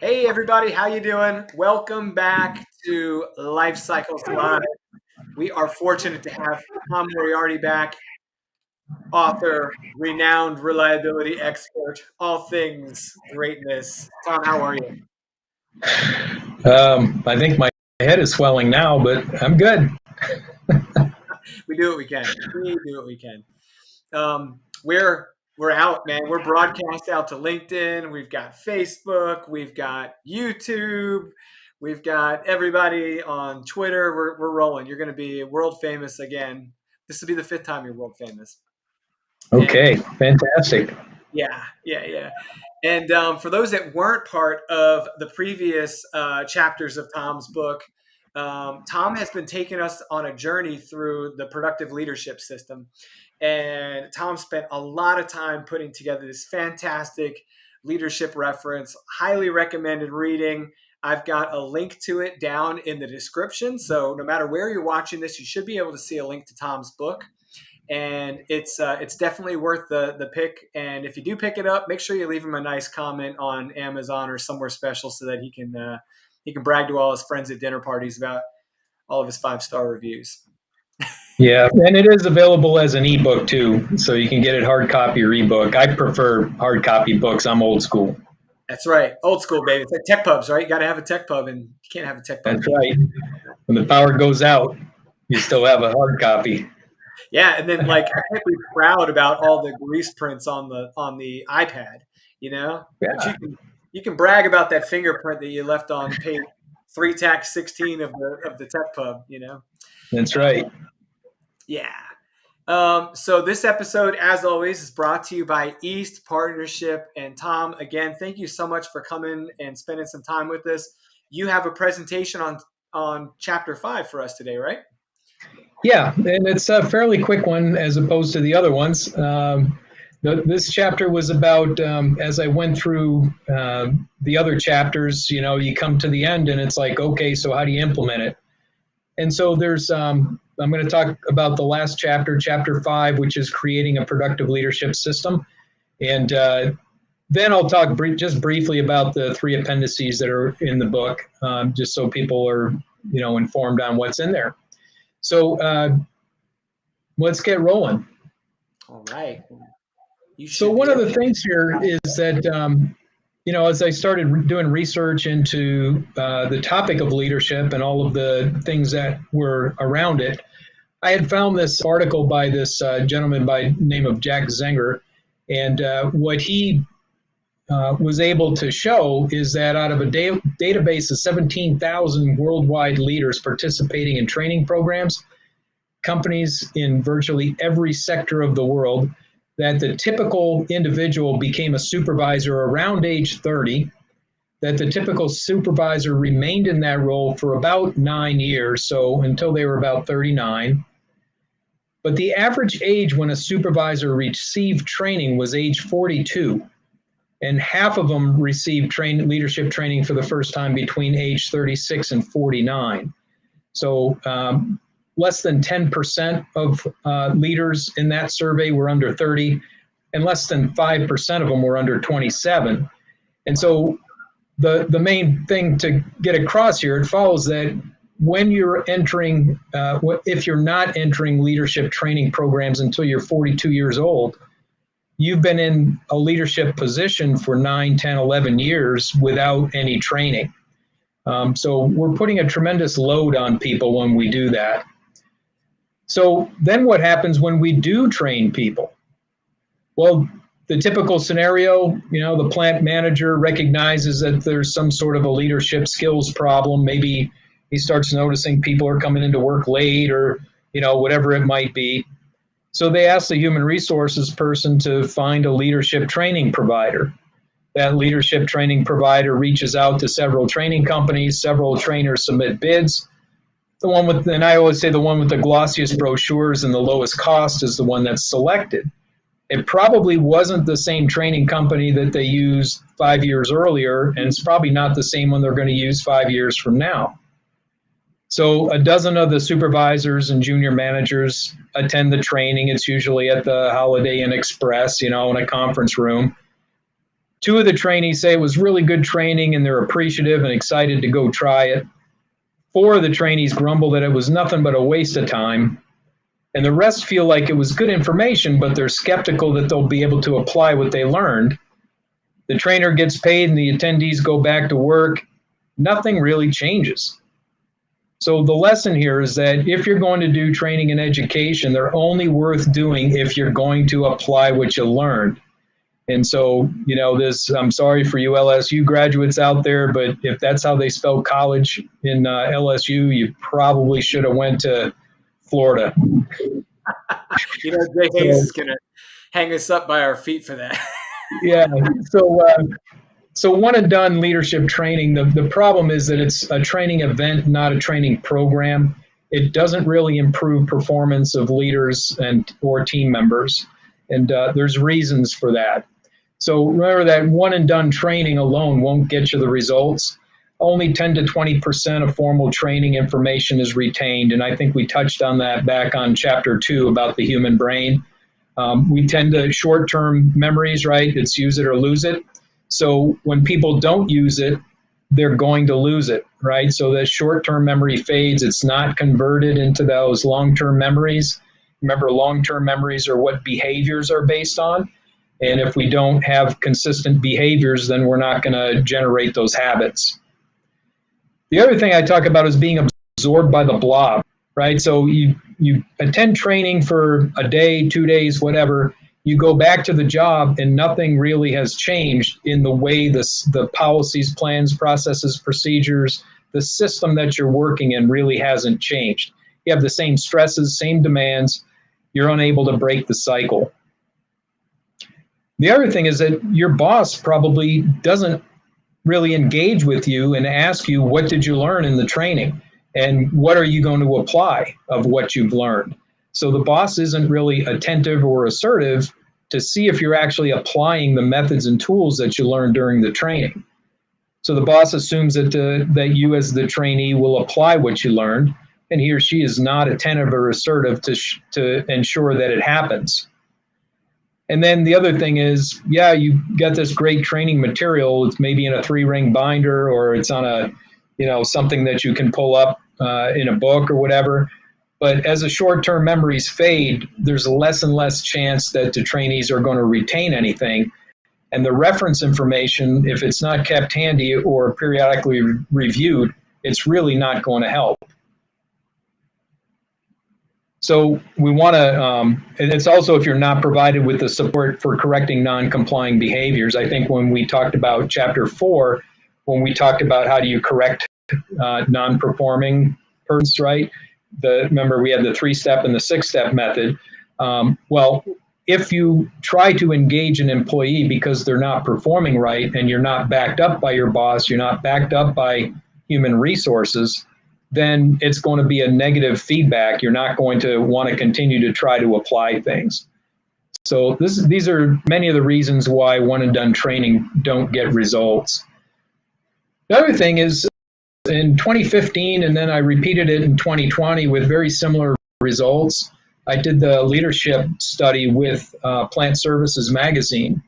Hey everybody, how you doing? Welcome back to Life Cycles Live. We are fortunate to have Tom Moriarty back, author, renowned reliability expert, all things greatness. Tom, how are you? I think my head is swelling now, but I'm good. We do what we can. We do what we can. We're out, man. We're broadcast out to LinkedIn. We've got Facebook. We've got YouTube. We've got everybody on Twitter. We're rolling. You're going to be world famous again. This will be the fifth time you're world famous. And Okay, fantastic. yeah. And for those that weren't part of the previous chapters of Tom's book, Tom has been taking us on a journey through the productive leadership system. And Tom spent a lot of time putting together this fantastic leadership reference, highly recommended reading. I've got a link to it down in the description. So no matter where you're watching this, you should be able to see a link to Tom's book. And it's definitely worth the pick. And if you do pick it up, make sure you leave him a nice comment on Amazon or somewhere special so that he can brag to all his friends at dinner parties about all of his 5-star reviews. Yeah, and it is available as an ebook too, so you can get it hard copy or ebook. I prefer hard copy books. I'm old school. That's right, old school, baby. It's like tech pubs, right? You got to have a tech pub, and you can't have a tech pub. That's right. When the power goes out, you still have a hard copy. Yeah, and then like I can't be proud about all the grease prints on the iPad, but Yeah, you can brag about that fingerprint that you left on page 3 tax 16 of the tech pub. that's right. Yeah. So this episode, as always, is brought to you by East Partnership. And Tom, again, thank you so much for coming and spending some time with us. You have a presentation on Chapter 5 for us today, right? Yeah, and it's a fairly quick one as opposed to the other ones. This chapter was about, as I went through the other chapters, you come to the end and it's like, okay, so how do you implement it? And so I'm going to talk about the last chapter, Chapter 5, which is creating a productive leadership system. And then I'll talk just briefly about the 3 appendices that are in the book, just so people are, informed on what's in there. So let's get rolling. All right. So one of the things here is that, as I started doing research into the topic of leadership and all of the things that were around it, I had found this article by this gentleman by the name of Jack Zenger. And what he was able to show is that out of a database of 17,000 worldwide leaders participating in training programs, companies in virtually every sector of the world, that the typical individual became a supervisor around age 30, that the typical supervisor remained in that role for about 9 years, so until they were about 39. But the average age when a supervisor received training was age 42, and half of them received leadership training for the first time between age 36 and 49. So less than 10% of leaders in that survey were under 30, and less than 5% of them were under 27. And so the main thing to get across here, it follows that when you're entering, if you're not entering leadership training programs until you're 42 years old, you've been in a leadership position for 9, 10, 11 years without any training. So we're putting a tremendous load on people when we do that. So then what happens when we do train people? Well, the typical scenario, the plant manager recognizes that there's some sort of a leadership skills problem. Maybe he starts noticing people are coming into work late or, whatever it might be. So they ask the human resources person to find a leadership training provider. That leadership training provider reaches out to several training companies, several trainers submit bids. And I always say the one with the glossiest brochures and the lowest cost is the one that's selected. It probably wasn't the same training company that they used 5 years earlier, and it's probably not the same one they're going to use 5 years from now. So a dozen of the supervisors and junior managers attend the training. It's usually at the Holiday Inn Express, in a conference room. 2 of the trainees say it was really good training and they're appreciative and excited to go try it. 4 of the trainees grumble that it was nothing but a waste of time. And the rest feel like it was good information, but they're skeptical that they'll be able to apply what they learned. The trainer gets paid and the attendees go back to work. Nothing really changes. So the lesson here is that if you're going to do training and education, they're only worth doing if you're going to apply what you learned. And so, I'm sorry for you LSU graduates out there, but if that's how they spell college in LSU, you probably should have went to Florida. Jay Hayes is going to hang us up by our feet for that. Yeah. So one and done leadership training, the problem is that it's a training event, not a training program. It doesn't really improve performance of leaders or team members. And there's reasons for that. So remember that one and done training alone won't get you the results. Only 10 to 20% of formal training information is retained. And I think we touched on that back on chapter 2 about the human brain. We tend to short-term memories, right? It's use it or lose it. So when people don't use it, they're going to lose it, right? So the short-term memory fades. It's not converted into those long-term memories. Remember, long-term memories are what behaviors are based on. And if we don't have consistent behaviors, then we're not going to generate those habits. The other thing I talk about is being absorbed by the blob, right? So you attend training for a day, 2 days, whatever. You go back to the job and nothing really has changed in the way the policies, plans, processes, procedures, the system that you're working in really hasn't changed. You have the same stresses, same demands. You're unable to break the cycle. The other thing is that your boss probably doesn't really engage with you and ask you, what did you learn in the training? And what are you going to apply of what you've learned? So the boss isn't really attentive or assertive to see if you're actually applying the methods and tools that you learned during the training. So the boss assumes that you as the trainee will apply what you learned, and he or she is not attentive or assertive to ensure that it happens. And then the other thing is, yeah, you got this great training material. It's maybe in a 3-ring binder, or it's on something that you can pull up in a book or whatever. But as the short-term memories fade, there's less and less chance that the trainees are going to retain anything. And the reference information, if it's not kept handy or periodically reviewed, it's really not going to help. So we want to, and it's also if you're not provided with the support for correcting non-complying behaviors. I think when we talked about chapter 4, when we talked about how do you correct non-performing persons, right? Remember we had the 3-step and the 6-step method. Well, if you try to engage an employee because they're not performing right and you're not backed up by your boss, you're not backed up by human resources, then it's going to be a negative feedback. You're not going to want to continue to try to apply things. So these are many of the reasons why one and done training don't get results. The other thing is in 2015, and then I repeated it in 2020 with very similar results, I did the leadership study with Plant Services Magazine.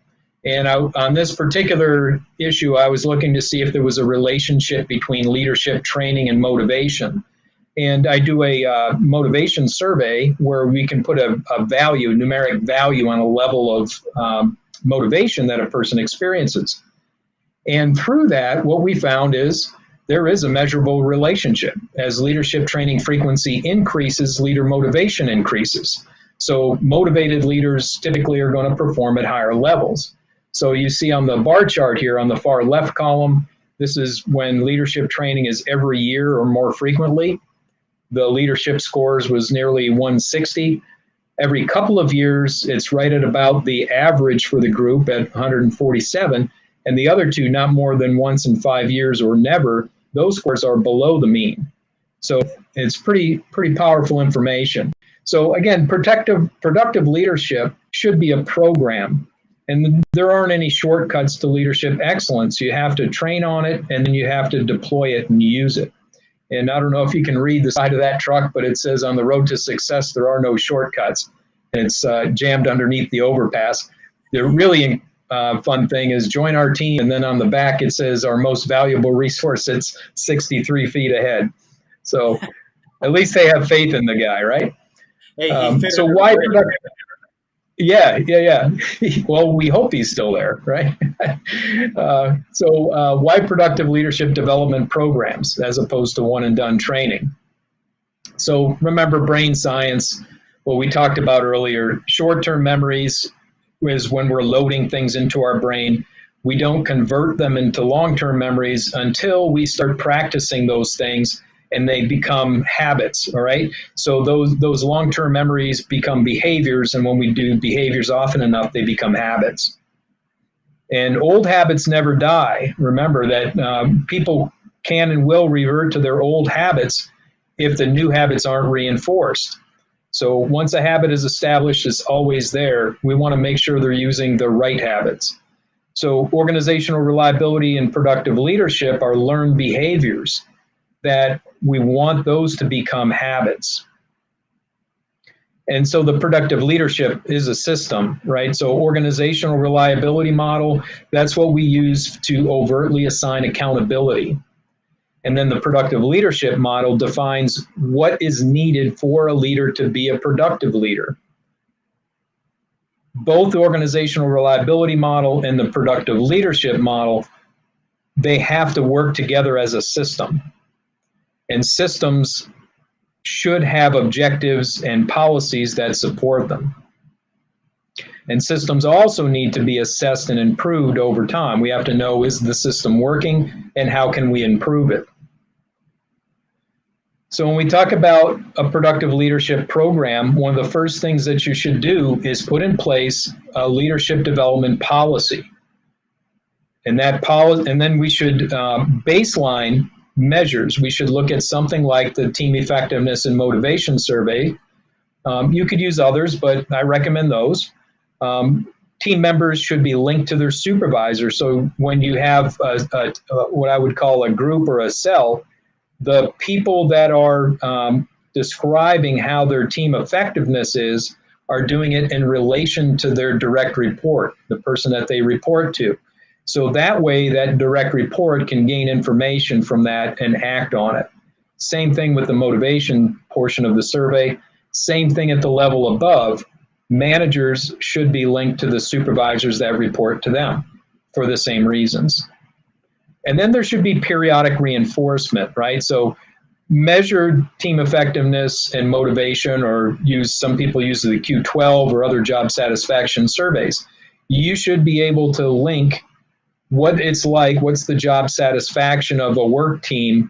And on this particular issue, I was looking to see if there was a relationship between leadership training and motivation. And I do a motivation survey where we can put a value, numeric value on a level of motivation that a person experiences. And through that, what we found is there is a measurable relationship. As leadership training frequency increases, leader motivation increases. So motivated leaders typically are going to perform at higher levels. So you see on the bar chart here on the far left column, this is when leadership training is every year or more frequently. The leadership scores was nearly 160. Every couple of years, it's right at about the average for the group at 147. And the other two, not more than once in 5 years or never, those scores are below the mean. So it's pretty powerful information. So again, productive leadership should be a program. And there aren't any shortcuts to leadership excellence. You have to train on it, and then you have to deploy it and use it. And I don't know if you can read the side of that truck, but it says on the road to success, there are no shortcuts. And it's jammed underneath the overpass. They're really fun thing is join our team, and then on the back it says our most valuable resource. It's 63 feet ahead. So at least they have faith in the guy, right? Hey, he fit So under why the product? Yeah. Well, we hope he's still there, right? So why productive leadership development programs as opposed to one and done training? So remember brain science, what we talked about earlier, short-term memories is when we're loading things into our brain. We don't convert them into long-term memories until we start practicing those things and they become habits, all right? So those long-term memories become behaviors, and when we do behaviors often enough, they become habits. And old habits never die. Remember that people can and will revert to their old habits if the new habits aren't reinforced. So once a habit is established, it's always there. We want to make sure they're using the right habits. So organizational reliability and productive leadership are learned behaviors that we want those to become habits. And so the productive leadership is a system, right? So organizational reliability model, that's what we use to overtly assign accountability. And then the productive leadership model defines what is needed for a leader to be a productive leader. Both the organizational reliability model and the productive leadership model, they have to work together as a system. And systems should have objectives and policies that support them. And systems also need to be assessed and improved over time. We have to know, is the system working and how can we improve it? So when we talk about a productive leadership program, one of the first things that you should do is put in place a leadership development policy. And then we should baseline measures. We should look at something like the team effectiveness and motivation survey. You could use others, but I recommend those. Team members should be linked to their supervisor. So when you have what I would call a group or a cell, the people that are describing how their team effectiveness is are doing it in relation to their direct report, the person that they report to. So that way, that direct report can gain information from that and act on it. Same thing with the motivation portion of the survey. Same thing at the level above. Managers should be linked to the supervisors that report to them for the same reasons. And then there should be periodic reinforcement, right? So measure team effectiveness and motivation, or some people use the Q12 or other job satisfaction surveys. You should be able to link what it's like, what's the job satisfaction of a work team,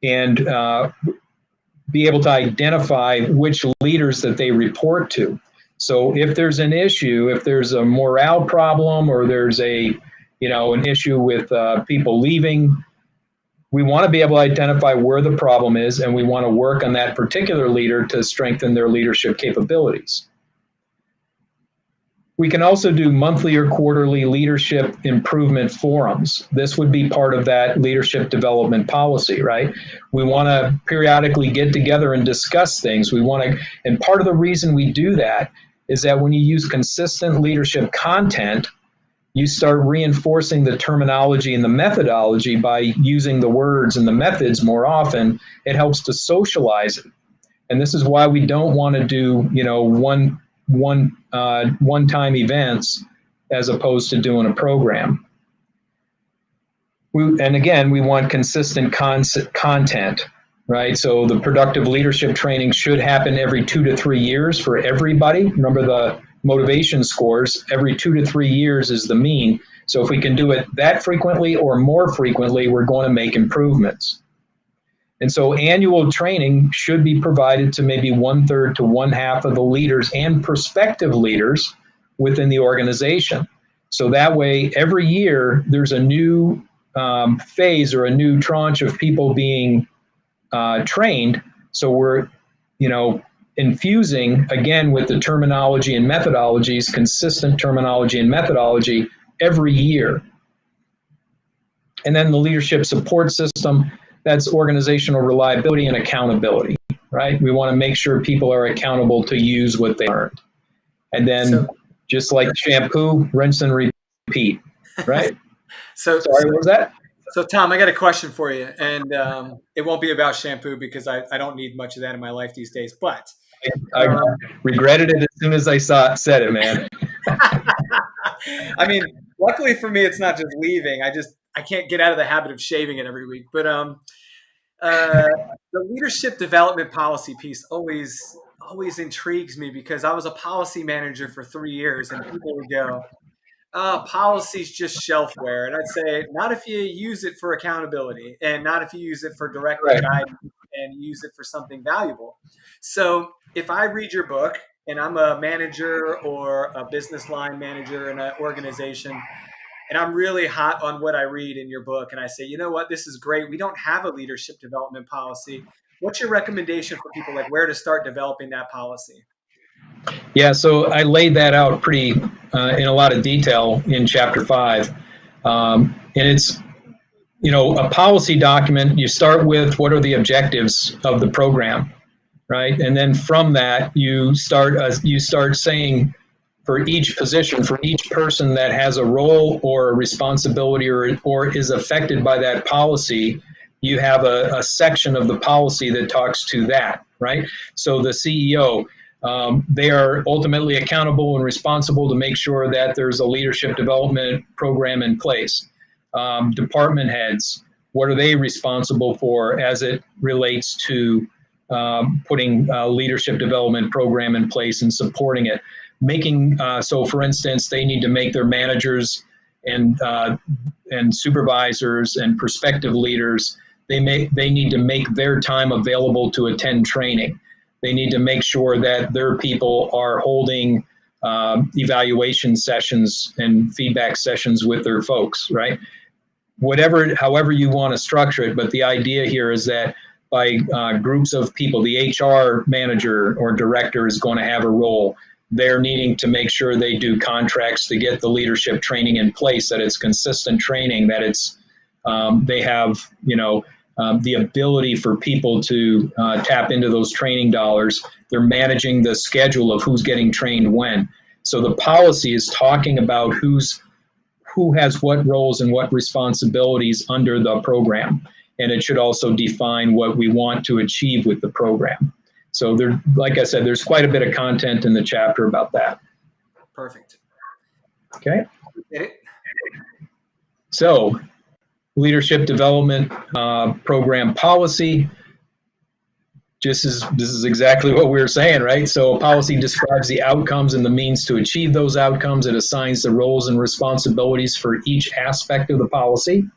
and be able to identify which leaders that they report to. So if there's an issue, if there's a morale problem, or there's an issue with people leaving, we want to be able to identify where the problem is, and we want to work on that particular leader to strengthen their leadership capabilities. We can also do monthly or quarterly leadership improvement forums. This would be part of that leadership development policy, right? We want to periodically get together and discuss things. And part of the reason we do that is that when you use consistent leadership content, you start reinforcing the terminology and the methodology by using the words and the methods more often. It helps to socialize it. And this is why we don't want to do, one-time events as opposed to doing a program. And again, we want consistent content, right? So the productive leadership training should happen every 2 to 3 years for everybody. Remember the motivation scores, every 2 to 3 years is the mean. So if we can do it that frequently or more frequently, we're going to make improvements. And so annual training should be provided to maybe 1/3 to 1/2 of the leaders and prospective leaders within the organization. So that way, every year, there's a new phase or a new tranche of people being trained. So we're, infusing, again, with the terminology and methodologies, consistent terminology and methodology every year. And then the leadership support system, that's organizational reliability and accountability, right? We want to make sure people are accountable to use what they learned. And then just like shampoo, rinse and repeat, right? So, Sorry, what was that? So, Tom, I got a question for you, and it won't be about shampoo because I don't need much of that in my life these days. But I regretted it as soon as I said it, man. I mean, luckily for me, it's not just leaving. I can't get out of the habit of shaving it every week. But the leadership development policy piece always intrigues me because I was a policy manager for 3 years, and people would go, policy's just shelfware. And I'd say, not if you use it for accountability and not if you use it for directive guidance and use it for something valuable. So if I read your book and I'm a manager or a business line manager in an organization, and I'm really hot on what I read in your book, and I say, you know what, this is great. We don't have a leadership development policy. What's your recommendation for people, like where to start developing that policy? Yeah, so I laid that out pretty in a lot of detail in chapter 5. And it's, a policy document. You start with what are the objectives of the program, right? And then from that, you start saying for each position, for each person that has a role or a responsibility or is affected by that policy, you have a section of the policy that talks to that, right? So the CEO, they are ultimately accountable and responsible to make sure that there's a leadership development program in place. Department heads, what are they responsible for as it relates to putting a leadership development program in place and supporting it? So for instance, they need to make their managers and supervisors and prospective leaders, they need to make their time available to attend training. They need to make sure that their people are holding evaluation sessions and feedback sessions with their folks, right? However you want to structure it, but the idea here is that by groups of people, the HR manager or director is going to have a role. They're needing to make sure they do contracts to get the leadership training in place, that it's consistent training, that it's they have the ability for people to tap into those training dollars. They're managing the schedule of who's getting trained when. So the policy is talking about who has what roles and what responsibilities under the program. And it should also define what we want to achieve with the program. So there, like I said, there's quite a bit of content in the chapter about that. Perfect. Okay. So leadership development program policy. This is exactly what we were saying, right? So a policy describes the outcomes and the means to achieve those outcomes. It assigns the roles and responsibilities for each aspect of the policy.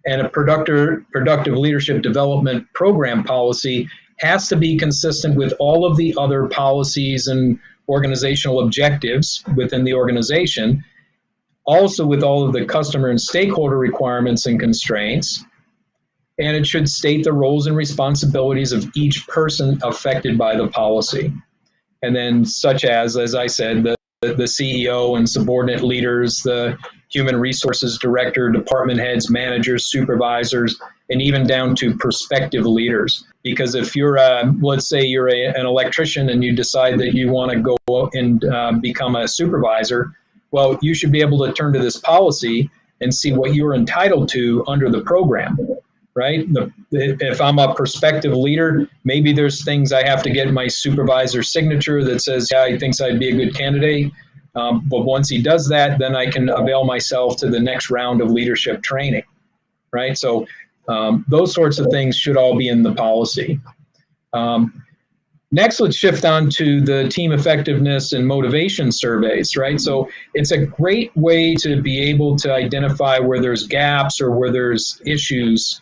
And a productive leadership development program policy has to be consistent with all of the other policies and organizational objectives within the organization, also with all of the customer and stakeholder requirements and constraints. And it should state the roles and responsibilities of each person affected by the policy. And then such as I said, the CEO and subordinate leaders, the human resources director, department heads, managers, supervisors, and even down to prospective leaders. Because if you're, let's say you're an electrician and you decide that you want to go and become a supervisor, well, you should be able to turn to this policy and see what you're entitled to under the program, right? If I'm a prospective leader, maybe there's things I have to get my supervisor's signature that says, yeah, he thinks I'd be a good candidate. But once he does that, then I can avail myself to the next round of leadership training, right? So those sorts of things should all be in the policy. Next, let's shift on to the team effectiveness and motivation surveys, right? So it's a great way to be able to identify where there's gaps or where there's issues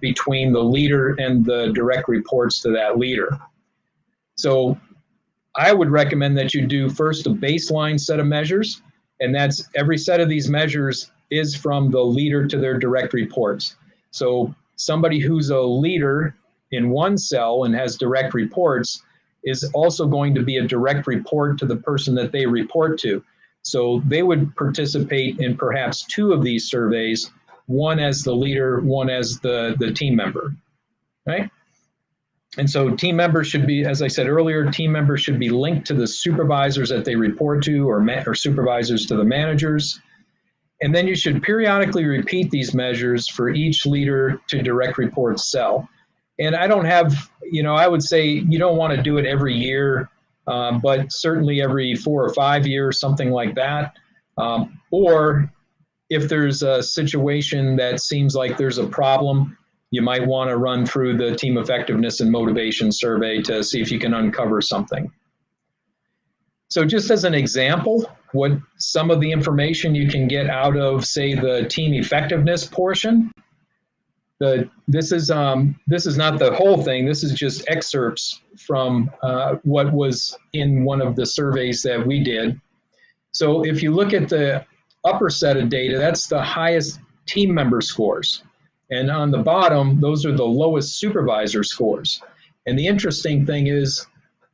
between the leader and the direct reports to that leader. So I would recommend that you do first a baseline set of measures, and that's every set of these measures is from the leader to their direct reports. So somebody who's a leader in one cell and has direct reports is also going to be a direct report to the person that they report to. So they would participate in perhaps 2 of these surveys, one as the leader, one as the team member, right? And so team members should be, as I said earlier, team members should be linked to the supervisors that they report to, or supervisors to the managers. And then you should periodically repeat these measures for each leader to direct report cell. And I don't have, I would say you don't want to do it every year, but certainly every 4 or 5 years, something like that. Or if there's a situation that seems like there's a problem, you might want to run through the team effectiveness and motivation survey to see if you can uncover something. So just as an example, what some of the information you can get out of, say, the team effectiveness portion, this is not the whole thing. This is just excerpts from what was in one of the surveys that we did. So if you look at the upper set of data, that's the highest team member scores. And on the bottom, those are the lowest supervisor scores. And the interesting thing is,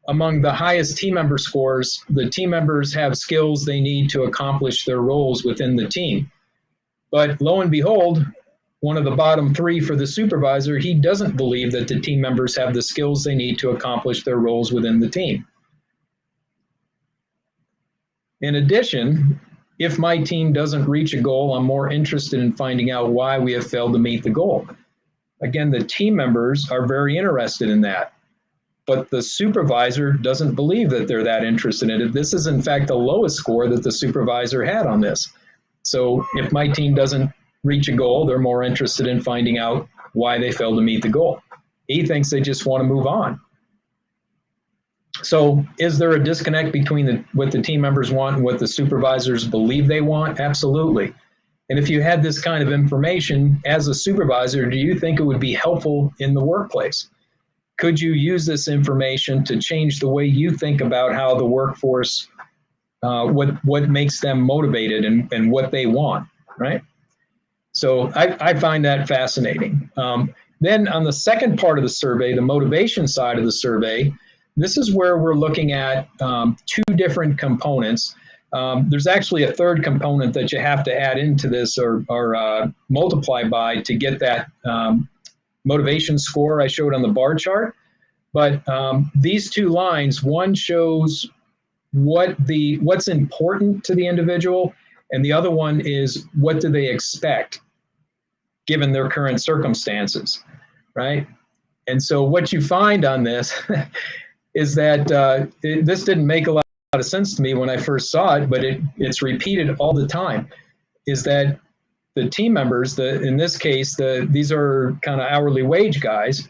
among the highest team member scores, the team members have skills they need to accomplish their roles within the team. But lo and behold, one of the bottom 3 for the supervisor, he doesn't believe that the team members have the skills they need to accomplish their roles within the team. In addition, if my team doesn't reach a goal, I'm more interested in finding out why we have failed to meet the goal. Again, the team members are very interested in that, but the supervisor doesn't believe that they're that interested in it. This is, in fact, the lowest score that the supervisor had on this. So if my team doesn't reach a goal, they're more interested in finding out why they failed to meet the goal. He thinks they just want to move on. So is there a disconnect between what the team members want and what the supervisors believe they want? Absolutely. And if you had this kind of information as a supervisor, do you think it would be helpful in the workplace? Could you use this information to change the way you think about how the workforce, what makes them motivated and what they want, right? So I find that fascinating. Then on the second part of the survey, the motivation side of the survey, this is where we're looking at 2 different components. There's actually a third component that you have to add into this or multiply by to get that motivation score I showed on the bar chart. But these 2 lines, one shows what's important to the individual, and the other one is what do they expect given their current circumstances, right? And so what you find on this is that this didn't make a lot of sense to me when I first saw it, but it's repeated all the time, is that the team members, in this case, these are kind of hourly wage guys,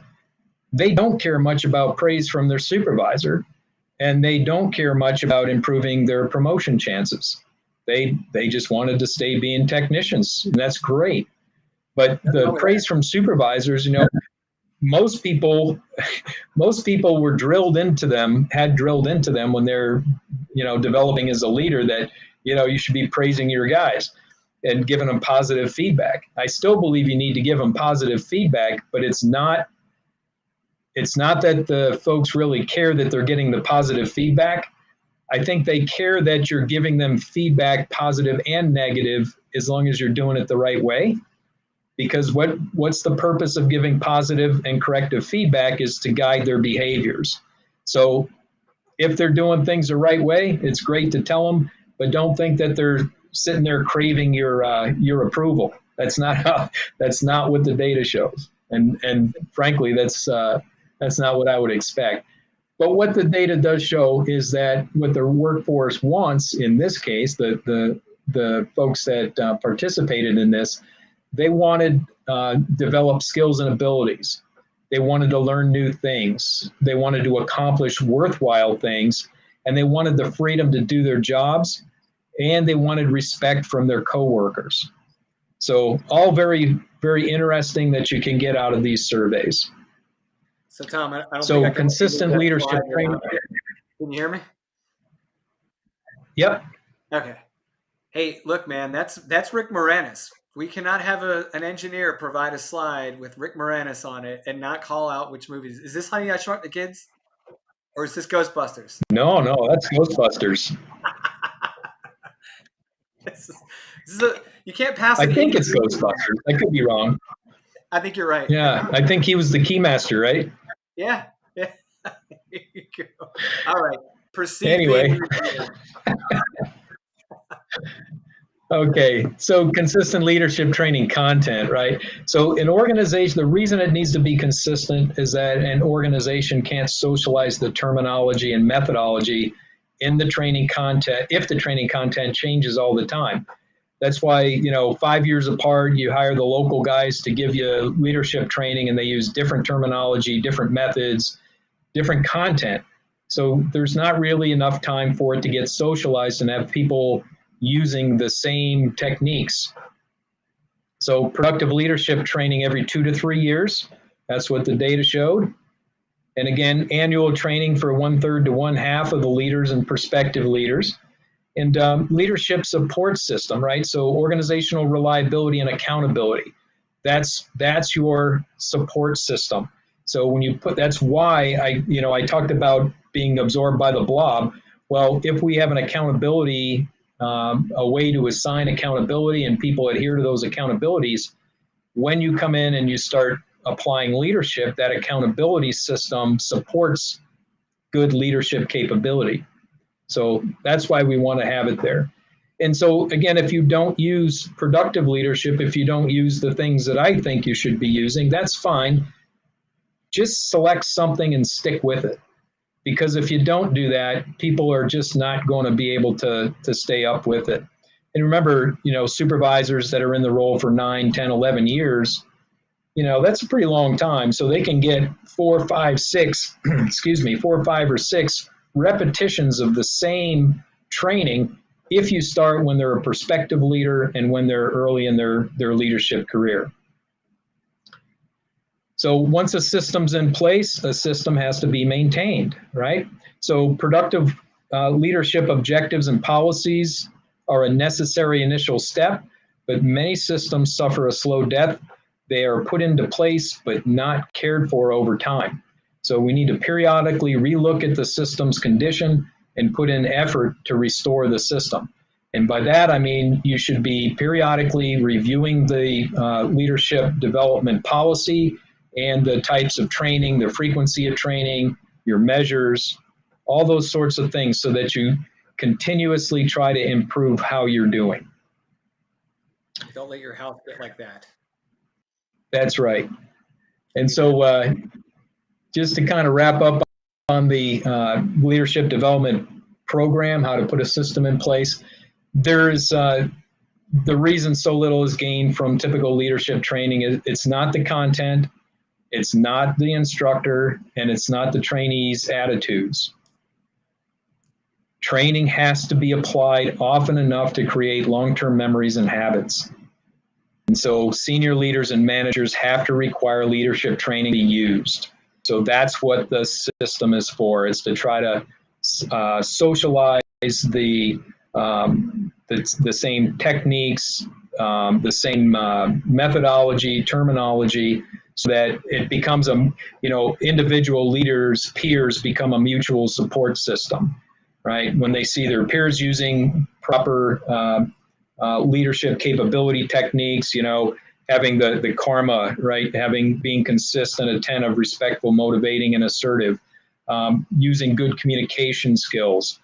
they don't care much about praise from their supervisor, and they don't care much about improving their promotion chances. They just wanted to stay being technicians, and that's great. But the praise from supervisors, most people were drilled into them when they're, developing as a leader that, you should be praising your guys and giving them positive feedback. I still believe you need to give them positive feedback, but it's not that the folks really care that they're getting the positive feedback. I think they care that you're giving them feedback, positive and negative, as long as you're doing it the right way. Because what's the purpose of giving positive and corrective feedback is to guide their behaviors. So if they're doing things the right way, it's great to tell them, but don't think that they're sitting there craving your approval. That's not what the data shows. And frankly, that's not what I would expect. But what the data does show is that what the workforce wants, in this case, the folks that participated in this, they wanted develop skills and abilities. They wanted to learn new things. They wanted to accomplish worthwhile things, and they wanted the freedom to do their jobs, and they wanted respect from their coworkers. So all very, very interesting that you can get out of these surveys. So Tom, I don't so think I can consistent leadership training. Can you hear me? Yep. Okay. Hey, look, man, that's Rick Moranis. We cannot have an engineer provide a slide with Rick Moranis on it and not call out which movies. Is this Honey, I Shrunk the Kids? Or is this Ghostbusters? No, that's Ghostbusters. You can't pass it. I think it's Ghostbusters. I could be wrong. I think you're right. Yeah, I think he was the keymaster, right? Yeah. go. All right. Proceed. Anyway. Okay, so consistent leadership training content, right? So an organization, the reason it needs to be consistent is that an organization can't socialize the terminology and methodology in the training content if the training content changes all the time. That's why, 5 years apart, you hire the local guys to give you leadership training, and they use different terminology, different methods, different content. So there's not really enough time for it to get socialized and have people using the same techniques. So productive leadership training every 2 to 3 years. That's what the data showed. And again, annual training for 1/3 to 1/2 of the leaders and prospective leaders. And leadership support system, right? So organizational reliability and accountability. That's your support system. So when you that's why I talked about being absorbed by the blob. Well, if we have an accountability, a way to assign accountability and people adhere to those accountabilities, when you come in and you start applying leadership, that accountability system supports good leadership capability. So that's why we want to have it there. And so again, if you don't use productive leadership, if you don't use the things that I think you should be using, that's fine. Just select something and stick with it. Because if you don't do that, people are just not going to be able to stay up with it. And remember, supervisors that are in the role for 9, 10, 11 years, that's a pretty long time. So they can get 4, 5, 6 or 6 repetitions of the same training if you start when they're a prospective leader and when they're early in their leadership career. So once a system's in place, a system has to be maintained, right? So productive leadership objectives and policies are a necessary initial step, but many systems suffer a slow death. They are put into place, but not cared for over time. So we need to periodically relook at the system's condition and put in effort to restore the system. And by that, I mean you should be periodically reviewing the leadership development policy and the types of training, the frequency of training, your measures, all those sorts of things so that you continuously try to improve how you're doing. Don't let your health get like that. That's right. And so just to kind of wrap up on the leadership development program, how to put a system in place, there's the reason so little is gained from typical leadership training is it's not the content, it's not the instructor, and it's not the trainees' attitudes. Training has to be applied often enough to create long-term memories and habits. And so senior leaders and managers have to require leadership training to be used. So that's what the system is for. It's to try to socialize the same techniques, the same methodology, terminology, so that it becomes individual leaders, peers become a mutual support system, right? When they see their peers using proper leadership capability techniques, having the karma, right? Being consistent, attentive, respectful, motivating, and assertive, using good communication skills,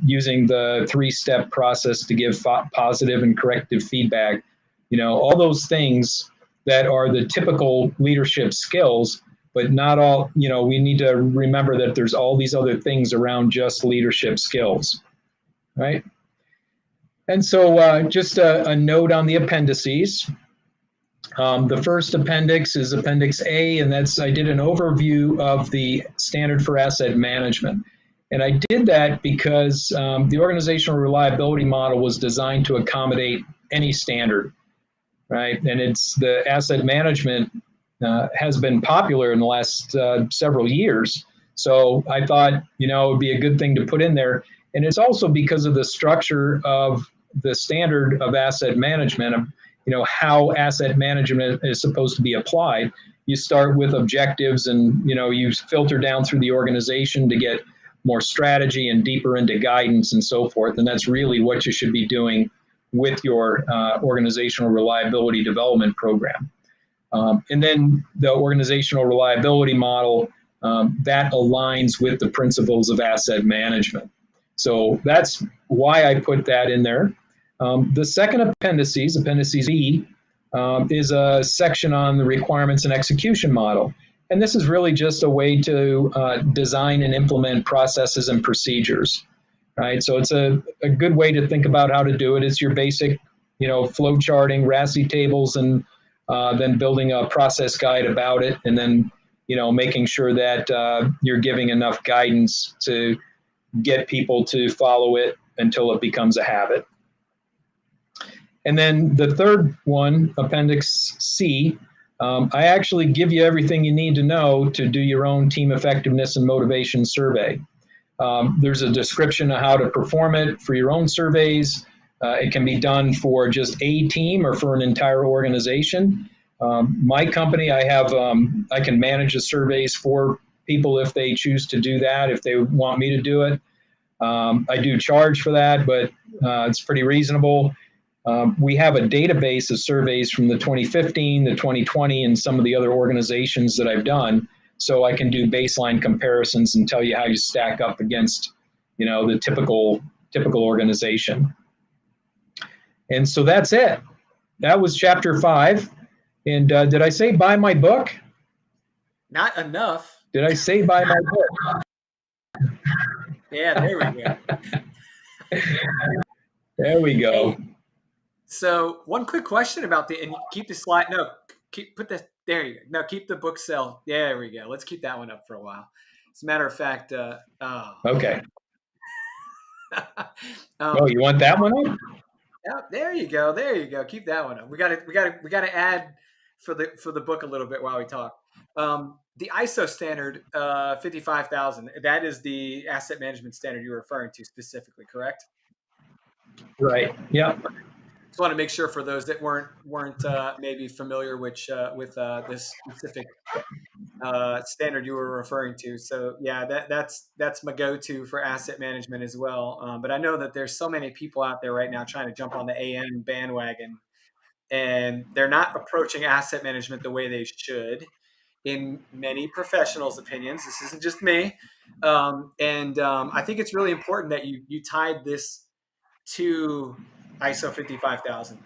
using the 3-step process to give positive and corrective feedback, all those things that are the typical leadership skills, but not all, we need to remember that there's all these other things around just leadership skills, right? And so just a note on the appendices. The first appendix is Appendix A, and I did an overview of the standard for asset management. And I did that because the organizational reliability model was designed to accommodate any standard, right? And the asset management has been popular in the last several years. So I thought, it would be a good thing to put in there. And it's also because of the structure of the standard of asset management, how asset management is supposed to be applied. You start with objectives and, you filter down through the organization to get more strategy and deeper into guidance and so forth. And that's really what you should be doing with your organizational reliability development program. And then the organizational reliability model that aligns with the principles of asset management. So that's why I put that in there. The second appendices, Appendices B, is a section on the requirements and execution model. And this is really just a way to design and implement processes and procedures, right? So it's a good way to think about how to do it. It's your basic, flow charting, RASI tables, and then building a process guide about it, and then, making sure that you're giving enough guidance to get people to follow it until it becomes a habit. And then the third one, Appendix C, I actually give you everything you need to know to do your own team effectiveness and motivation survey. There's a description of how to perform it for your own surveys. It can be done for just a team or for an entire organization. My company, I can manage the surveys for people if they choose to do that, if they want me to do it. I do charge for that, but it's pretty reasonable. We have a database of surveys from the 2015, the 2020, and some of the other organizations that I've done, so I can do baseline comparisons and tell you how you stack up against, the typical organization. And so that's it. That was chapter 5. And did I say buy my book? Not enough. Did I say buy my book? Yeah, there we go. There we go. Hey, so one quick question about and keep the slide. No, there you go. No, keep the book sale. There we go. Let's keep that one up for a while. As a matter of fact, okay. You want that one up? Yeah, there you go. There you go. Keep that one up. We got to add for the book a little bit while we talk. The ISO standard 55,000. That is the asset management standard you're referring to specifically, correct? Right. Yeah. Just want to make sure for those that weren't maybe familiar with this specific standard you were referring to. So yeah, that's my go-to for asset management as well. But I know that there's so many people out there right now trying to jump on the AM bandwagon, and they're not approaching asset management the way they should, in many professionals' opinions. This isn't just me. I think it's really important that you tied this to ISO 55,000.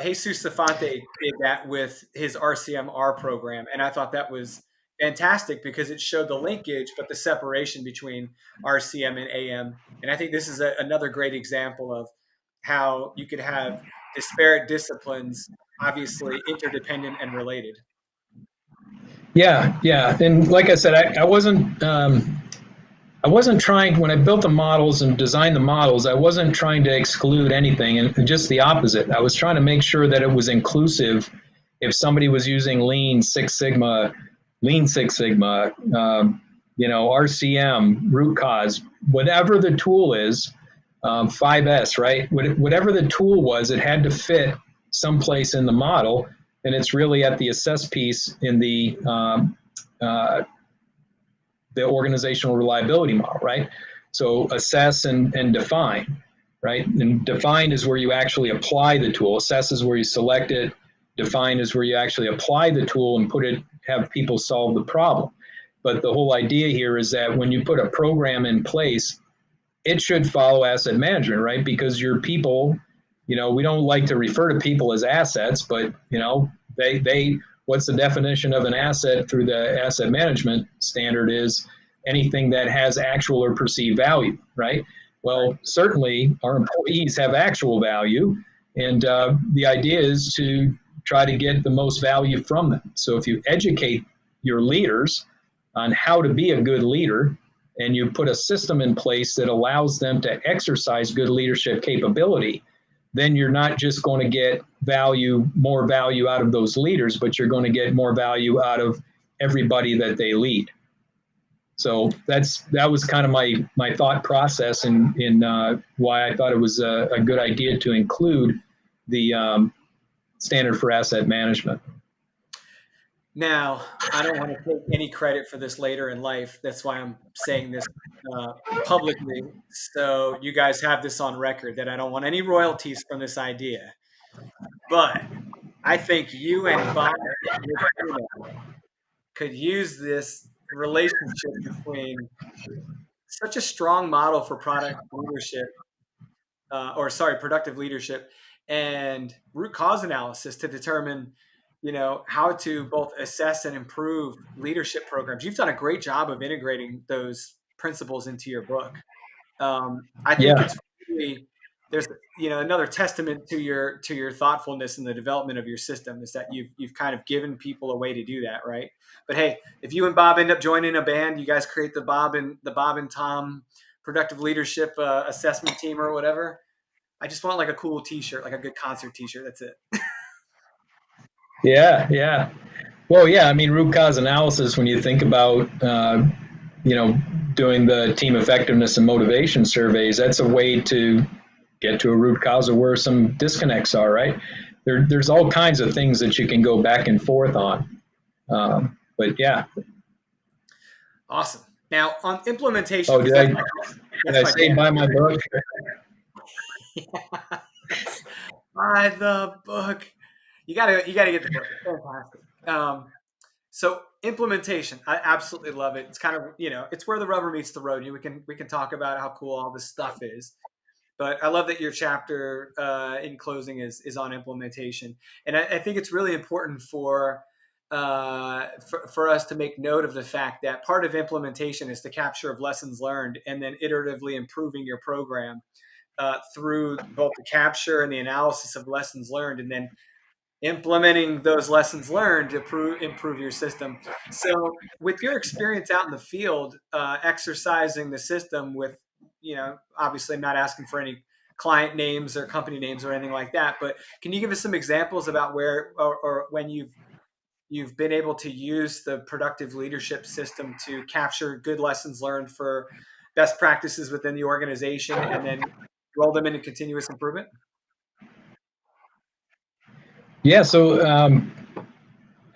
Jesus Safante did that with his RCMR program, and I thought that was fantastic because it showed the linkage, but the separation between RCM and AM. And I think this is another great example of how you could have disparate disciplines, obviously interdependent and related. Yeah, and like I said, I wasn't trying, when I built the models and designed the models, I wasn't trying to exclude anything, and just the opposite. I was trying to make sure that it was inclusive. If somebody was using Lean Six Sigma, RCM, root cause, whatever the tool is, 5S, right? Whatever the tool was, it had to fit someplace in the model, and it's really at the assess piece in the organizational reliability model, right? So assess and define, right? And define is where you actually apply the tool. Assess is where you select it. Define is where you actually apply the tool and have people solve the problem. But the whole idea here is that when you put a program in place, it should follow asset management, right? Because your people, we don't like to refer to people as assets, but they what's the definition of an asset through the asset management standard is anything that has actual or perceived value, right? Well, certainly our employees have actual value, and the idea is to try to get the most value from them. So if you educate your leaders on how to be a good leader, and you put a system in place that allows them to exercise good leadership capability, then you're not just going to get more value out of those leaders, but you're going to get more value out of everybody that they lead. So that was kind of my thought process in why I thought it was a good idea to include the standard for asset management. Now, I don't want to take any credit for this later in life. That's why I'm saying this publicly. So you guys have this on record that I don't want any royalties from this idea. But I think you and Bob could use this relationship between such a strong model for product leadership, productive leadership, and root cause analysis to determine, how to both assess and improve leadership programs. You've done a great job of integrating those principles into your book. I think Yeah. it's really, there's another testament to your thoughtfulness in the development of your system is that you've kind of given people a way to do that, right? But hey, if you and Bob end up joining a band, you guys create the Bob and Tom productive leadership assessment team or whatever. I just want like a cool T-shirt, like a good concert T-shirt. That's it. Yeah. Yeah. Well, yeah. I mean, root cause analysis. When you think about doing the team effectiveness and motivation surveys, that's a way to get to a root cause of where some disconnects are, right? There's all kinds of things that you can go back and forth on. But yeah. Awesome. Now on implementation. Oh, did I say buy my book? Yes. Buy the book. You gotta get the book. It's fantastic. So implementation, I absolutely love it. It's kind of, it's where the rubber meets the road. We can talk about how cool all this stuff is. But I love that your chapter in closing is on implementation, and I think it's really important for us to make note of the fact that part of implementation is the capture of lessons learned, and then iteratively improving your program through both the capture and the analysis of lessons learned, and then implementing those lessons learned to improve your system. So, with your experience out in the field, exercising the system with, obviously I'm not asking for any client names or company names or anything like that, but can you give us some examples about where or when you've been able to use the productive leadership system to capture good lessons learned for best practices within the organization and then roll them into continuous improvement? Yeah. So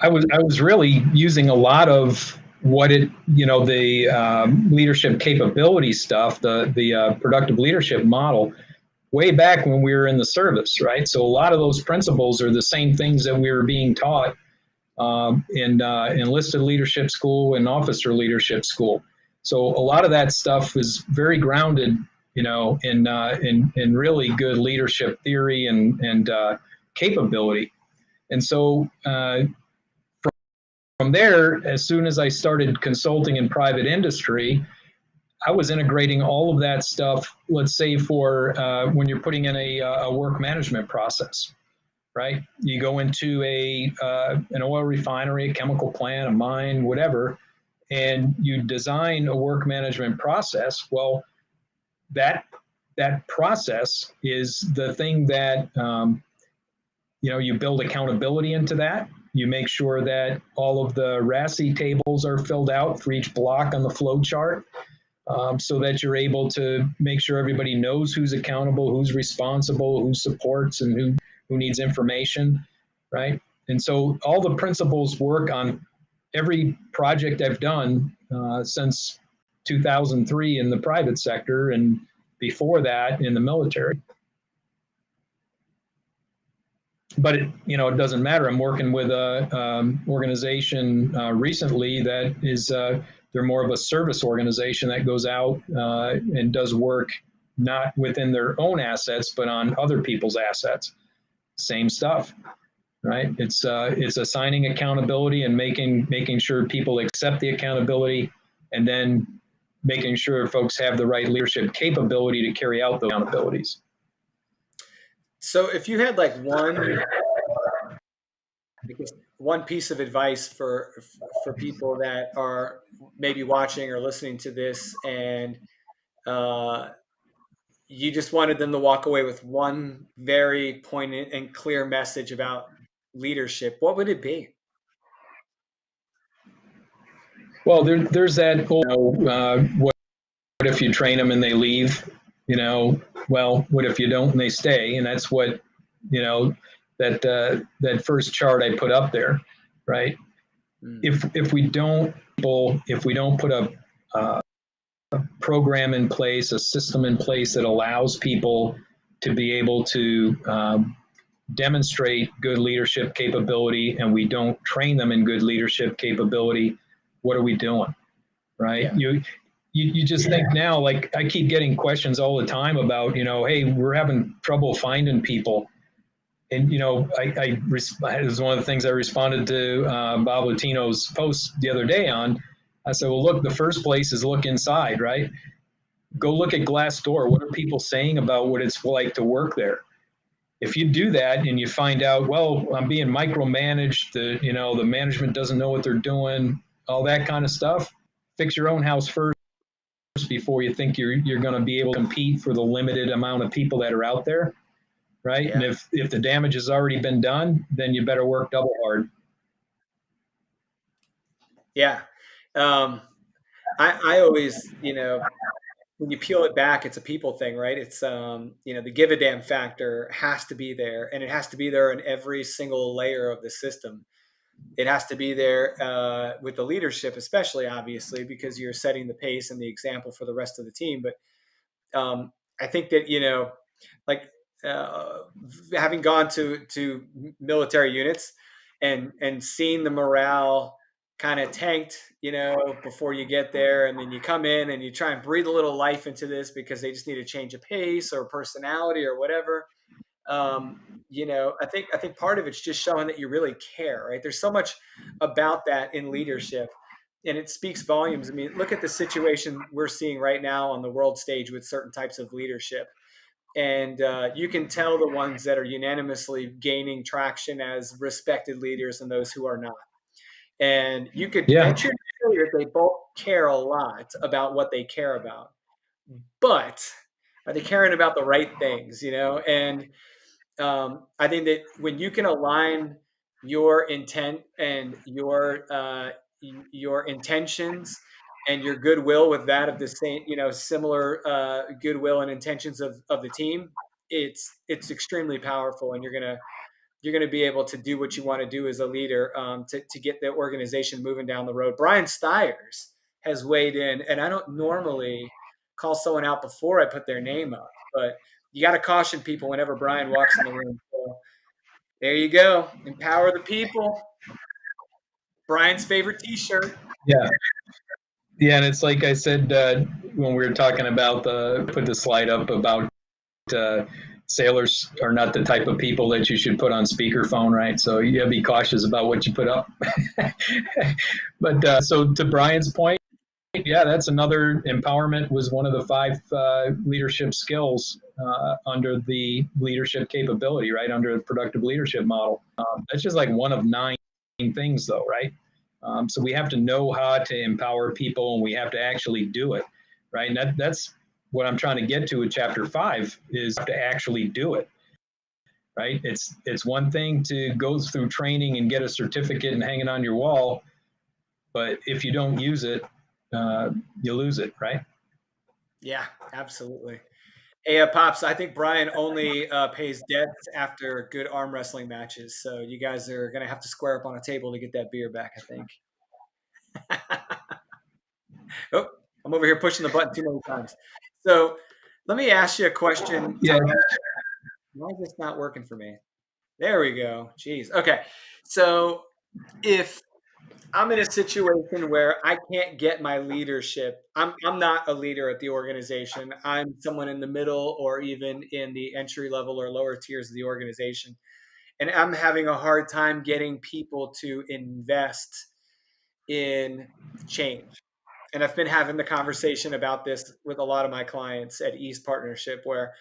I was really using a lot of what the leadership capability stuff, the productive leadership model, way back when we were in the service, right? So a lot of those principles are the same things that we were being taught in enlisted leadership school and officer leadership school. So a lot of that stuff is very grounded, in really good leadership theory and capability. And so from there, as soon as I started consulting in private industry, I was integrating all of that stuff, let's say for when you're putting in a work management process, right? You go into an oil refinery, a chemical plant, a mine, whatever, and you design a work management process. Well, that process is the thing that you build accountability into that. You make sure that all of the RASI tables are filled out for each block on the flow chart, so that you're able to make sure everybody knows who's accountable, who's responsible, who supports, and who needs information, right? And so all the principles work on every project I've done since 2003 in the private sector, and before that in the military. But it doesn't matter. I'm working with a organization recently that is they're more of a service organization that goes out and does work not within their own assets but on other people's assets. Same stuff, right? It's assigning accountability and making sure people accept the accountability, and then making sure folks have the right leadership capability to carry out those accountabilities. So if you had like one piece of advice for people that are maybe watching or listening to this, and you just wanted them to walk away with one very poignant and clear message about leadership, what would it be? Well, there's that, what if you train them and they leave? Well, what if you don't and they stay? And that's what, that first chart I put up there, right? If we don't put a program in place, a system in place that allows people to be able to demonstrate good leadership capability, and we don't train them in good leadership capability, what are we doing? right? Yeah. You just think now, like I keep getting questions all the time about, hey, we're having trouble finding people. And, it was one of the things I responded to Bob Latino's post the other day on. I said, well, look, the first place is look inside, right? Go look at Glassdoor. What are people saying about what it's like to work there? If you do that and you find out, well, I'm being micromanaged, the management doesn't know what they're doing, all that kind of stuff, fix your own house first before you think you're going to be able to compete for the limited amount of people that are out there, right? Yeah. And if the damage has already been done, then you better work double hard. Yeah. I always, when you peel it back, it's a people thing, right? It's, the give a damn factor has to be there, and it has to be there in every single layer of the system. It has to be there with the leadership, especially, obviously, because you're setting the pace and the example for the rest of the team. But I think that, like uh, having gone to military units and seeing the morale kind of tanked, before you get there, and then you come in and you try and breathe a little life into this because they just need a change of pace or personality or whatever. I think part of it's just showing that you really care, right? There's so much about that in leadership, and it speaks volumes. I mean, look at the situation we're seeing right now on the world stage with certain types of leadership. And you can tell the ones that are unanimously gaining traction as respected leaders and those who are not. And you could Yeah. venture to say that they both care a lot about what they care about. But are they caring about the right things, And I think that when you can align your intent and your intentions and your goodwill with that of the same, similar goodwill and intentions of the team, it's extremely powerful, and you're gonna be able to do what you want to do as a leader, to get the organization moving down the road. Brian Stiers has weighed in, and I don't normally call someone out before I put their name up, but you got to caution people whenever Brian walks in the room. So there you go. Empower the people. Brian's favorite T-shirt. Yeah. Yeah. And it's like I said, when we were talking about put the slide up about sailors are not the type of people that you should put on speakerphone, right? So you gotta be cautious about what you put up. But so to Brian's point, yeah, that's another. Empowerment was one of the 5 leadership skills under the leadership capability, right? Under the productive leadership model. That's just like one of 9 things, though, right? So we have to know how to empower people, and we have to actually do it, right? And that's what I'm trying to get to with chapter 5 is to actually do it, right? It's one thing to go through training and get a certificate and hang it on your wall, but if you don't use it, you lose it, right? Yeah, absolutely. Hey, Pops, I think Brian only pays debts after good arm wrestling matches. So you guys are going to have to square up on a table to get that beer back, I think. Oh, I'm over here pushing the button too many times. So let me ask you a question. Yeah. Why is this not working for me? There we go. Jeez. Okay. So if I'm in a situation where I can't get my leadership, I'm not a leader at the organization. I'm someone in the middle or even in the entry level or lower tiers of the organization. And I'm having a hard time getting people to invest in change. And I've been having the conversation about this with a lot of my clients at East Partnership, where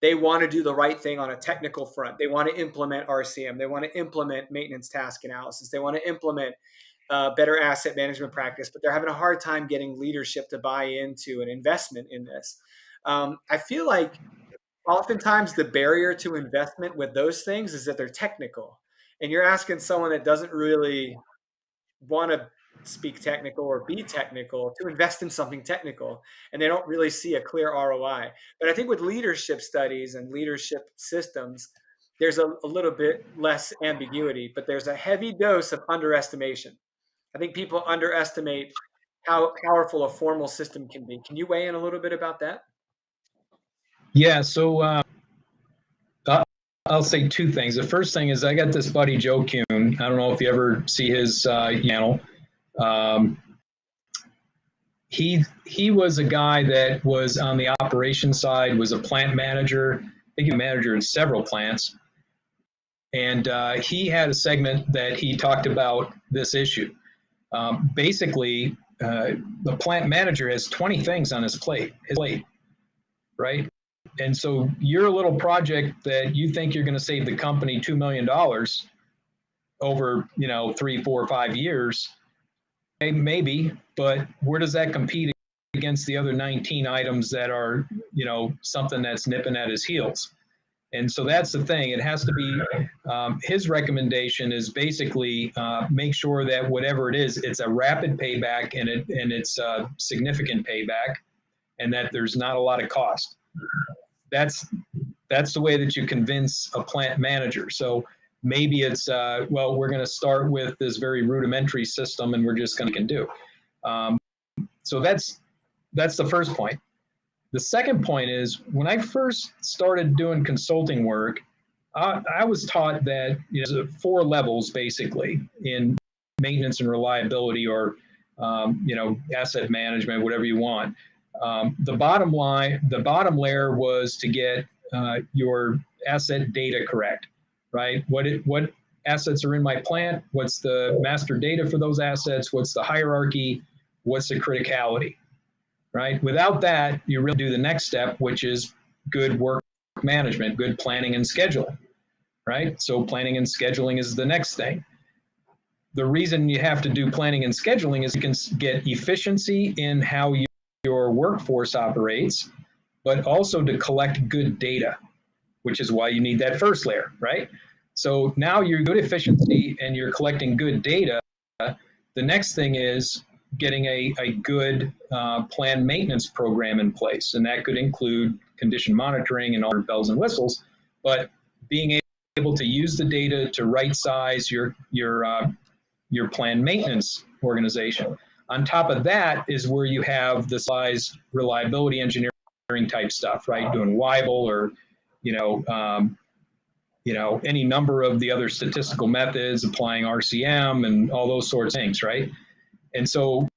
they want to do the right thing on a technical front. They want to implement RCM. They want to implement maintenance task analysis. They want to implement better asset management practice, but they're having a hard time getting leadership to buy into an investment in this. I feel like oftentimes the barrier to investment with those things is that they're technical. And you're asking someone that doesn't really want to speak technical or be technical to invest in something technical, and they don't really see a clear ROI. But I think with leadership studies and leadership systems, there's a little bit less ambiguity, but there's a heavy dose of underestimation. I think people underestimate how powerful a formal system can be. Can you weigh in a little bit about that? Yeah. So I'll say 2 things. The first thing is I got this buddy Joe Kuhn. I don't know if you ever see his channel. he was a guy that was on the operations side, was a plant manager. I think he was a manager in several plants. And he had a segment that he talked about this issue. Basically, the plant manager has 20 things on his plate, right? And so your little project that you think you're going to save the company $2 million over, 3, 4, 5 years, maybe, but where does that compete against the other 19 items that are, something that's nipping at his heels? And so that's the thing. It has to be his recommendation is basically make sure that whatever it is, it's a rapid payback and it's a significant payback, and that there's not a lot of cost. That's the way that you convince a plant manager. So maybe it's well, we're going to start with this very rudimentary system, and we're just going to do. So that's the first point. The second point is when I first started doing consulting work, I was taught that there's 4 levels basically in maintenance and reliability, or asset management, whatever you want. The bottom layer was to get your asset data correct, right? What assets are in my plant? What's the master data for those assets? What's the hierarchy? What's the criticality? Right? Without that, you really do the next step, which is good work management, good planning and scheduling, right? So planning and scheduling is the next thing. The reason you have to do planning and scheduling is you can get efficiency in how your workforce operates, but also to collect good data, which is why you need that first layer, right? So now you're good efficiency and you're collecting good data. The next thing is getting a good planned maintenance program in place. And that could include condition monitoring and all the bells and whistles, but being able to use the data to right size your planned maintenance organization. On top of that is where you have the size reliability engineering type stuff, right? Doing Weibull or, any number of the other statistical methods, applying RCM and all those sorts of things, right? And so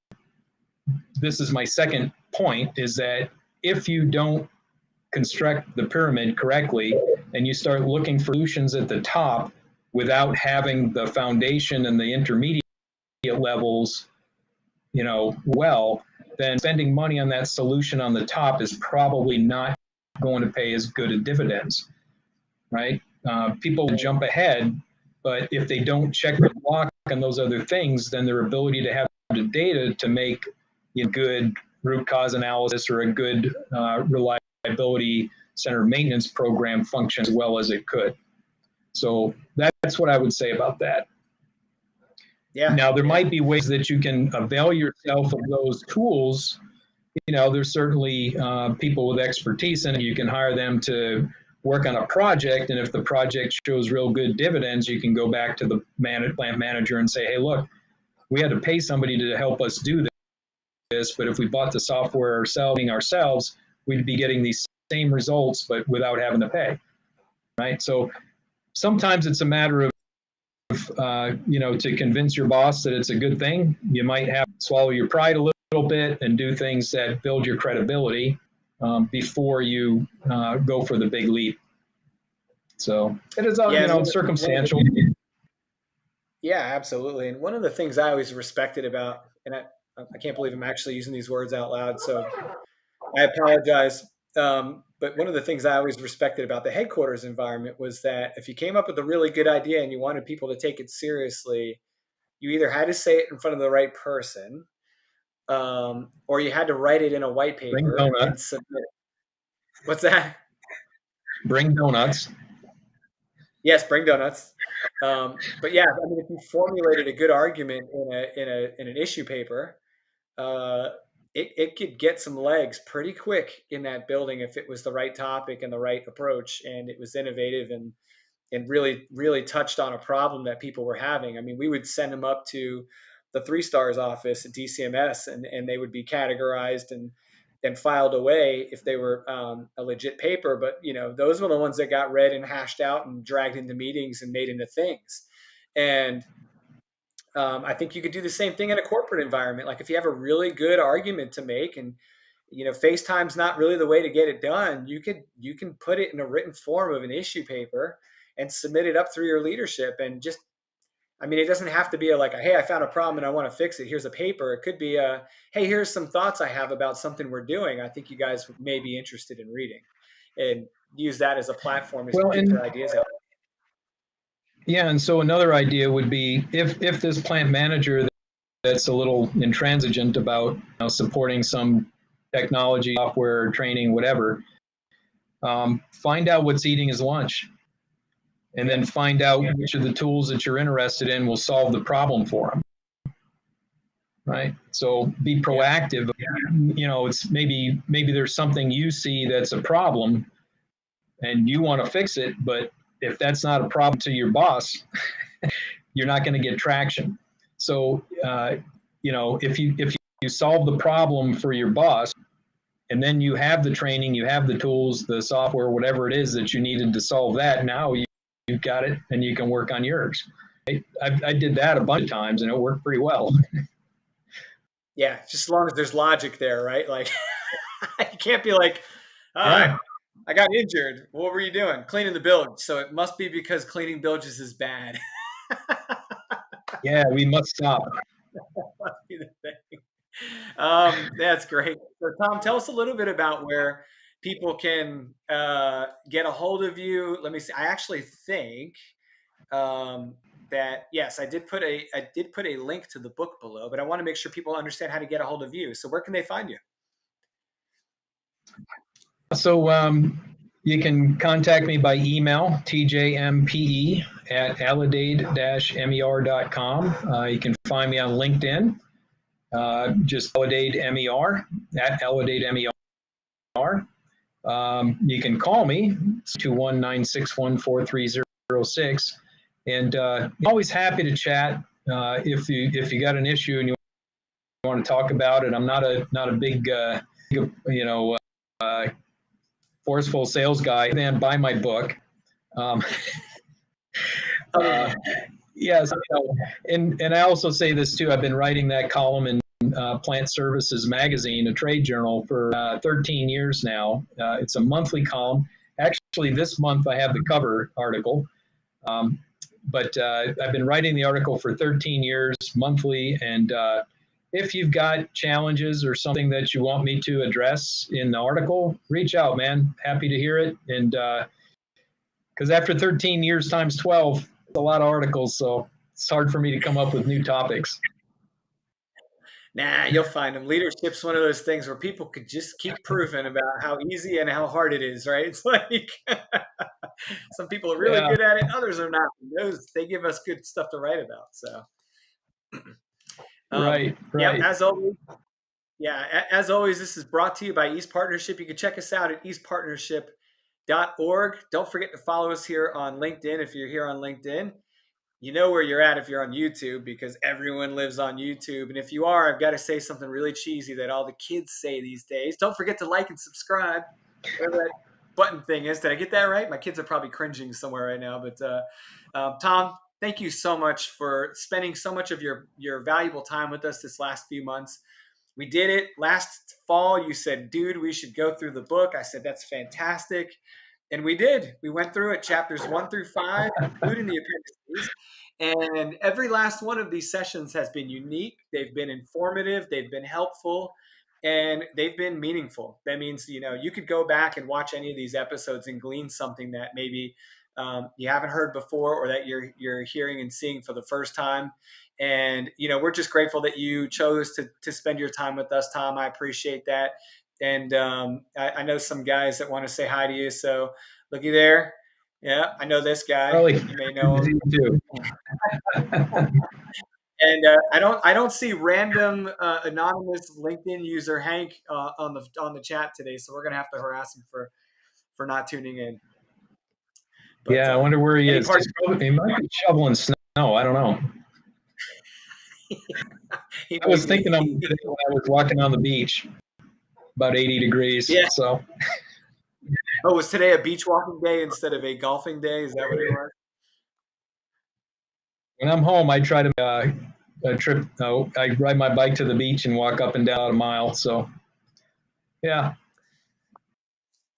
this is my second point, is that if you don't construct the pyramid correctly and you start looking for solutions at the top without having the foundation and the intermediate levels, then spending money on that solution on the top is probably not going to pay as good a dividends, right? People jump ahead, but if they don't check the block on those other things, then their ability to have the data to make good root cause analysis or a good reliability centered maintenance program function as well as it could. So that's what I would say about that. Yeah. Now, there might be ways that you can avail yourself of those tools. There's certainly people with expertise in it. You can hire them to work on a project, and if the project shows real good dividends, you can go back to the plant manager and say, hey, look, we had to pay somebody to help us do this, but if we bought the software ourselves, we'd be getting these same results, but without having to pay, right? So sometimes it's a matter of, to convince your boss that it's a good thing. You might have to swallow your pride a little bit and do things that build your credibility before you go for the big leap. So it is all, circumstantial. Yeah, absolutely. And one of the things I always respected about, and I can't believe I'm actually using these words out loud, so I apologize. But one of the things I always respected about the headquarters environment was that if you came up with a really good idea and you wanted people to take it seriously, you either had to say it in front of the right person, or you had to write it in a white paper and submit it. What's that? Bring donuts. Yes, bring donuts. But yeah, I mean, if you formulated a good argument in an issue paper, it could get some legs pretty quick in that building if it was the right topic and the right approach, and it was innovative and really, really touched on a problem that people were having. I mean, we would send them up to the 3 Stars office at DCMS, and they would be categorized and filed away if they were a legit paper. But, those were the ones that got read and hashed out and dragged into meetings and made into things. And I think you could do the same thing in a corporate environment. Like if you have a really good argument to make, and FaceTime's not really the way to get it done, you can put it in a written form of an issue paper and submit it up through your leadership. And just, I mean, it doesn't have to be like, hey, I found a problem and I want to fix it. Here's a paper. It could be hey, here's some thoughts I have about something we're doing. I think you guys may be interested in reading, and use that as a platform to get your ideas out. Yeah, and so another idea would be if this plant manager that's a little intransigent about supporting some technology, software, training, whatever, find out what's eating his lunch, and then find out which of the tools that you're interested in will solve the problem for him. Right. So be proactive. It's maybe there's something you see that's a problem, and you want to fix it, but if that's not a problem to your boss, you're not going to get traction. So, if you solve the problem for your boss, and then you have the training, you have the tools, the software, whatever it is that you needed to solve that, now you've got it and you can work on yours. I did that a bunch of times and it worked pretty well. Yeah, just as long as there's logic there, right? Like you can't be like, I got injured. What were you doing? Cleaning the bilge. So it must be because cleaning bilges is bad. Yeah, we must stop. Must be the thing. That's great. So Tom, tell us a little bit about where people can get a hold of you. Let me see. I actually think that yes, I did put a link to the book below, but I want to make sure people understand how to get a hold of you. So where can they find you? So you can contact me by email, tjmpe@elidade-mer.com. You can find me on LinkedIn, just Elidade MER, @ElidadeMER. You can call me, 219-614-3006. And always happy to chat if you got an issue and you want to talk about it. I'm not a big forceful sales guy. Then buy my book. Yes, and I also say this too. I've been writing that column in Plant Services Magazine, a trade journal, for 13 years now. It's a monthly column. Actually, this month I have the cover article. But I've been writing the article for 13 years monthly. And if you've got challenges or something that you want me to address in the article, reach out, man. Happy to hear it. And because after 13 years times 12, it's a lot of articles. So it's hard for me to come up with new topics. Nah, you'll find them. Leadership's one of those things where people could just keep proving about how easy and how hard it is, right? It's like some people are really good at it, others are not. They give us good stuff to write about. So, right. Yeah, as always, this is brought to you by East Partnership. You can check us out at eastpartnership.org. Don't forget to follow us here on LinkedIn if you're here on LinkedIn. You know where you're at if you're on YouTube, because everyone lives on YouTube. And if you are, I've got to say something really cheesy that all the kids say these days. Don't forget to like and subscribe, whatever that button thing is. Did I get that right? My kids are probably cringing somewhere right now. But Tom, thank you so much for spending so much of your valuable time with us this last few months. We did it last fall. You said, dude, we should go through the book. I said, that's fantastic. And we did. We went through it, chapters 1 through 5, including the appendices. And every last one of these sessions has been unique. They've been informative. They've been helpful. And they've been meaningful. That means, you could go back and watch any of these episodes and glean something that maybe you haven't heard before, or that you're hearing and seeing for the first time. And, we're just grateful that you chose to spend your time with us, Tom. I appreciate that. And I know some guys that want to say hi to you. So looky there. Yeah, I know this guy. Really? You may know him too. And I don't see random anonymous LinkedIn user Hank on the chat today. So we're gonna have to harass him for not tuning in. But, yeah, I wonder where he is. He might be shoveling snow. I don't know. I was thinking of him today when I was walking on the beach. About 80 degrees. Yeah. So. Oh, was today a beach walking day instead of a golfing day? Is that what it was? When I'm home, I try to a trip. I ride my bike to the beach and walk up and down a mile. So, yeah.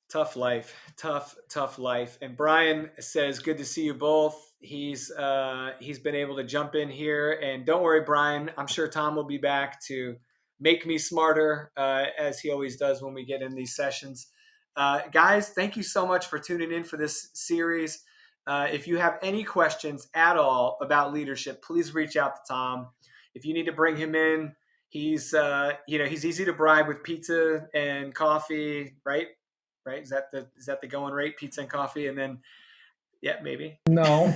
Tough life, tough life. And Brian says, "Good to see you both." He's been able to jump in here, and don't worry, Brian. I'm sure Tom will be back to make me smarter, as he always does when we get in these sessions. Guys, thank you so much for tuning in for this series. If you have any questions at all about leadership, please reach out to Tom. If you need to bring him in, he's he's easy to bribe with pizza and coffee, right? Right? Is that the going rate? Pizza and coffee, and then maybe. No,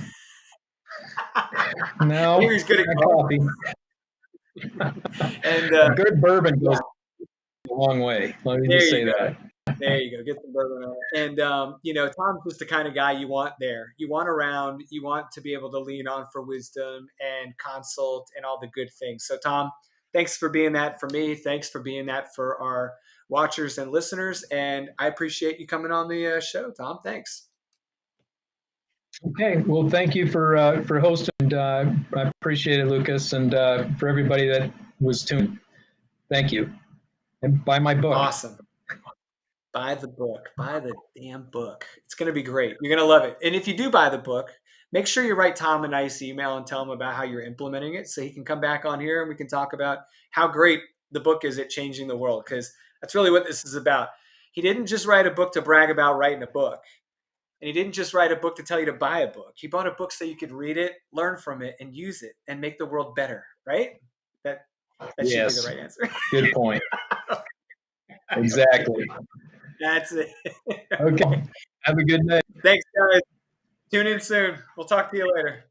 no, He's good at coffee. And good bourbon goes a long way. Let me just say that. There you go. Get some bourbon on it. And Tom's just the kind of guy you want there. You want around. You want to be able to lean on for wisdom and consult and all the good things. So, Tom, thanks for being that for me. Thanks for being that for our watchers and listeners. And I appreciate you coming on the show, Tom. Thanks. Okay. Well, thank you for hosting. And, I appreciate it, Lucas, and for everybody that was tuned. Thank you. And buy my book. Awesome. Buy the book. Buy the damn book. It's going to be great. You're going to love it. And if you do buy the book, make sure you write Tom a nice email and tell him about how you're implementing it so he can come back on here and we can talk about how great the book is at changing the world, because that's really what this is about. He didn't just write a book to brag about writing a book. And he didn't just write a book to tell you to buy a book. He bought a book so you could read it, learn from it, and use it and make the world better, right? That yes. should be the right answer. Good point. Exactly. That's it. Okay. Have a good day. Thanks, guys. Tune in soon. We'll talk to you later.